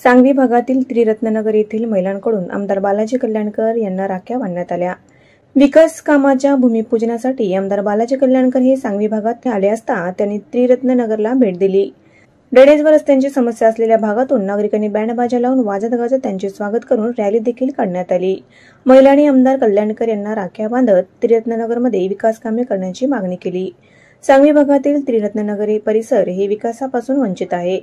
सांगवी भागातील त्रिरत्ननगर येथील महिलांकडून आमदार बालाजी कल्याणकर यांना राख्या बांधण्यात आल्या। विकास कामाच्या भूमिपूजनासाठी आमदार बालाजी कल्याणकर हे सांगवी भागात आले असता त्यांनी त्रिरत्ननगरला भेट दिली। ड्रेनेज व रस्त्यांची समस्या असलेल्या भागातून नागरिकांनी बँडबाजा लावून वाजत गाजत त्यांचे स्वागत करून रॅली देखील काढण्यात आली। महिलांनी आमदार कल्याणकर यांना राख्या बांधत त्रिरत्ननगरमध्ये विकास कामे करण्याची मागणी केली। सांगवी भागातील त्रिरत्ननगर परिसर हे विकासापासून वंचित आहे।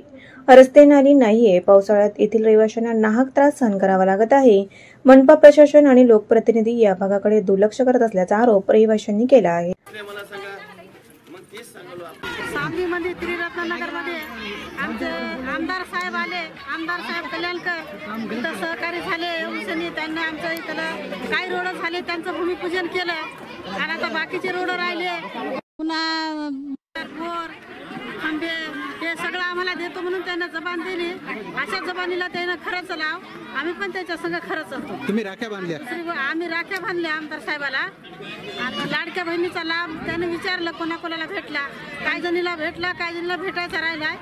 रस्ते नाली नाहीये। पावसाळ्यात येथील रहिवाशांना नाहक त्रास सहन करावा लागत आहे। मनपा प्रशासन आणि लोकप्रतिनिधी या भागाकडे दुर्लक्ष करत असल्याचा आरोप रहिवाशांनी केला आहे। सांगवीमध्ये त्रिरत्ननगरमध्ये आमचे आमदार साहेब आले, आमदार साहेब कल्याणकर इथं सहकारी झाले। उसनी त्यांना आमच्या इथलं काही रोड झाले त्यांचं भूमिपूजन केलं आणि आता बाकीचे रोड राहिले। पुन्हा बोर आंबे हे सगळं आम्हाला देतो म्हणून त्यांना जबान दिली। अशा जबानीला त्यानं खरंच लाव, आम्ही पण त्याच्या संग खरंच असतो। तुम्ही राख्या बांधल्या? आम्ही राख्या बांधल्या आमदार साहेबाला। आता लाडक्या बहिणीचा लाभ त्याने विचारलं कोणाकोणाला भेटला, काही जणीला भेटला, काही जणीला भेटायचा राहिलाय।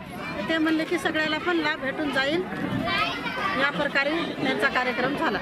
ते म्हणले की सगळ्याला पण लाभ भेटून जाईल। या प्रकारे त्यांचा कार्यक्रम झाला।